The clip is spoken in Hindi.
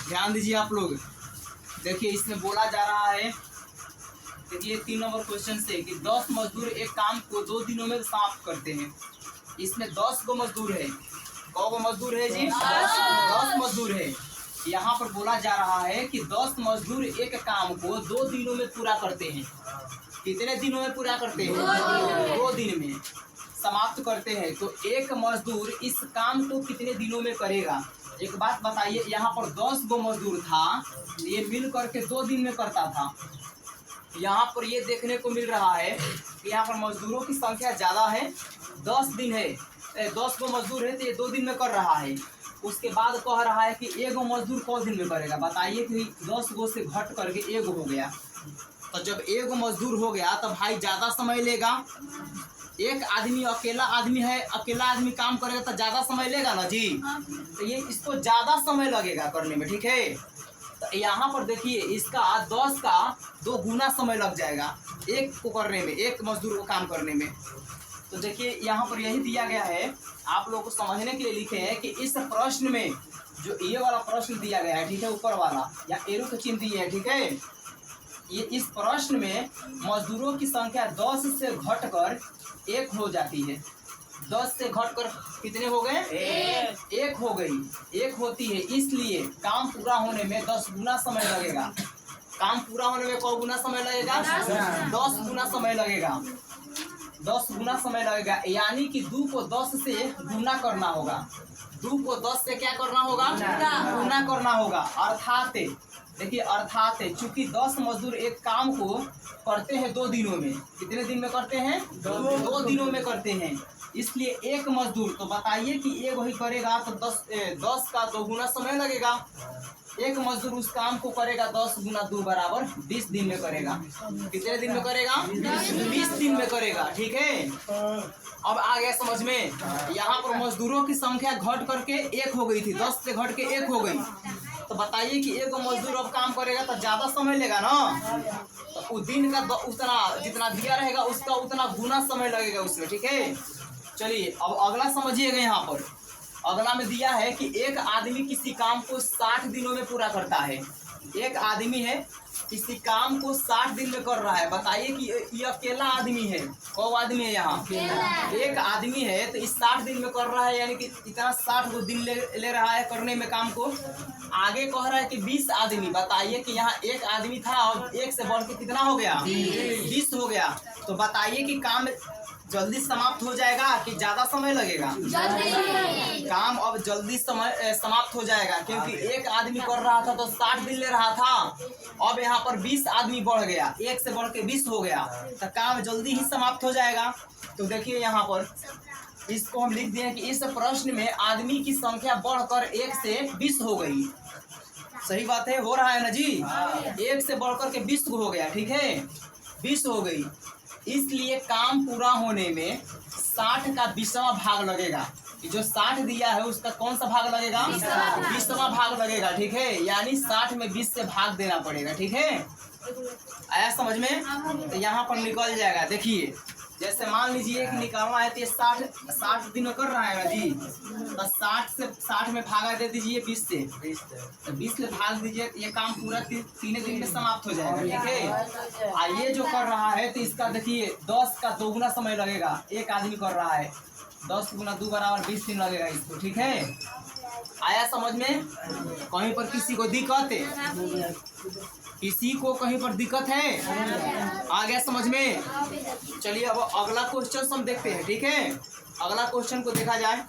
ध्यान दीजिए आप लोग। देखिए इसमें बोला जा रहा है, देखिए 3 नंबर क्वेश्चन से कि 10 मजदूर एक काम को 2 दिनों में समाप्त करते हैं। इसमें 10 गो मजदूर है। कौ गो मजदूर है जी? 10 मजदूर है। यहाँ पर बोला जा रहा है कि 10 मजदूर एक काम को 2 दिनों में पूरा करते हैं। कितने दिनों में पूरा करते हैं? 2 दिन में समाप्त करते हैं। तो एक मजदूर इस काम को कितने दिनों में करेगा? एक बात बताइए, यहाँ पर 10 गो मजदूर था, ये मिल करके 2 दिन में करता था। यहाँ पर ये देखने को मिल रहा है कि यहाँ पर मजदूरों की संख्या ज़्यादा है, 10 दिन है, 10 गो मजदूर है तो ये 2 दिन में कर रहा है। उसके बाद कह रहा है कि एगो मजदूर कौ दिन में करेगा? बताइए कि 10 गो से घट करके एगो हो गया। तो जब एगो मजदूर हो गया तो भाई ज़्यादा समय लेगा। एक आदमी अकेला आदमी है, अकेला आदमी काम करेगा तो ज़्यादा समय लेगा ना जी। तो ये इसको ज़्यादा समय लगेगा करने में, ठीक है। तो यहाँ पर देखिए इसका 10 का 2 गुना समय लग जाएगा एक को करने में, एक मजदूर को काम करने में। तो देखिए यहाँ पर यही दिया गया है, आप लोगों को समझने के लिए लिखे हैं कि इस प्रश्न में जो ये वाला प्रश्न दिया गया है, ठीक है, ऊपर वाला या एरो का चिन्ह दिए है, ठीक है। ये इस प्रश्न में मजदूरों की संख्या 10 से घटकर 1 हो जाती है। 10 से घटकर कितने हो गए? 1 हो गई, 1 होती है। इसलिए काम पूरा होने में 10 गुना समय लगेगा। काम पूरा होने में कौ गुना समय लगेगा? 10 गुना समय लगेगा। 10 गुना समय लगेगा, यानी कि 2 को 10 से गुना करना होगा। 2 को 10 से क्या करना होगा? गुना करना होगा। अर्थात देखिए, अर्थात चूंकि 10 मजदूर एक काम को करते हैं 2 दिनों में। कितने दिन में करते हैं? 2 दिनों में करते हैं। इसलिए एक मजदूर, तो बताइए कि एक वही करेगा तो 10 का 2 गुना समय लगेगा। एक मजदूर उस काम को करेगा 10 गुना 2 बराबर 20 दिन में करेगा। कितने दिन में करेगा? 20 दिन में करेगा, ठीक है। अब आ गया समझ में। यहाँ पर मजदूरों की संख्या घट करके 1 हो गई थी, 10 से घट के 1 हो गई। तो बताइए कि एक मजदूर अब काम करेगा तो ज़्यादा समय लेगा ना। तो उस दिन का उतना जितना दिया रहेगा उसका उतना गुना समय लगेगा उसमें, ठीक है। चलिए अब अगला समझिएगा। यहाँ पर अगला में दिया है कि एक आदमी किसी काम को 60 दिनों में पूरा करता है। एक आदमी है, किसी काम को 60 दिन में कर रहा है। बताइए कि ये अकेला आदमी है। कौ आदमी है यहाँ? एक आदमी है तो इस 60 दिन में कर रहा है, यानी कि इतना 60 को दिन ले रहा है करने में काम को। आगे कह रहा है कि 20 आदमी। बताइए कि यहाँ एक आदमी था और 1 से बढ़ के कितना हो गया? 20 हो गया। तो बताइए कि काम जल्दी समाप्त हो जाएगा कि ज़्यादा समय लगेगा? काम अब जल्दी समाप्त हो जाएगा, क्योंकि एक आदमी कर रहा था तो 60 दिन ले रहा था। अब यहाँ पर 20 आदमी बढ़ गया, 1 से बढ़ के 20 हो गया, तो काम जल्दी ही समाप्त हो जाएगा। तो देखिए यहाँ पर इसको हम लिख दिए कि इस प्रश्न में आदमी की संख्या बढ़कर 1 से 20 हो गई। सही बात है, हो रहा है ना जी। 1 से बढ़कर के 20 हो गया, ठीक है, 20 हो गई। इसलिए काम पूरा होने में 60 का 20वां भाग लगेगा। जो 60 दिया है उसका कौन सा भाग लगेगा? 20वां भाग लगेगा, ठीक है। यानी 60 में 20 से भाग देना पड़ेगा, ठीक है। आया समझ में? तो यहाँ पर निकल जाएगा। देखिए जैसे मान लीजिए कि निकालना है तो ये 60 दिन में कर रहा है ना जी। तो 60 में भागा दे दीजिए 20 से, तो 20 से भाग दीजिए, ये काम पूरा 3 दिन में समाप्त हो जाएगा, ठीक है। ये जो कर रहा है तो इसका देखिए 10 का 2 गुना समय लगेगा। एक आदमी कर रहा है, 10 गुना 2 बराबर 20 दिन लगेगा इसको, ठीक है। आया समझ में? कहीं पर किसी को दिक्कत है? किसी को कहीं पर दिक्कत है? आ गया समझ में? चलिए अब अगला क्वेश्चन हम देखते हैं, ठीक है। अगला क्वेश्चन को देखा जाए।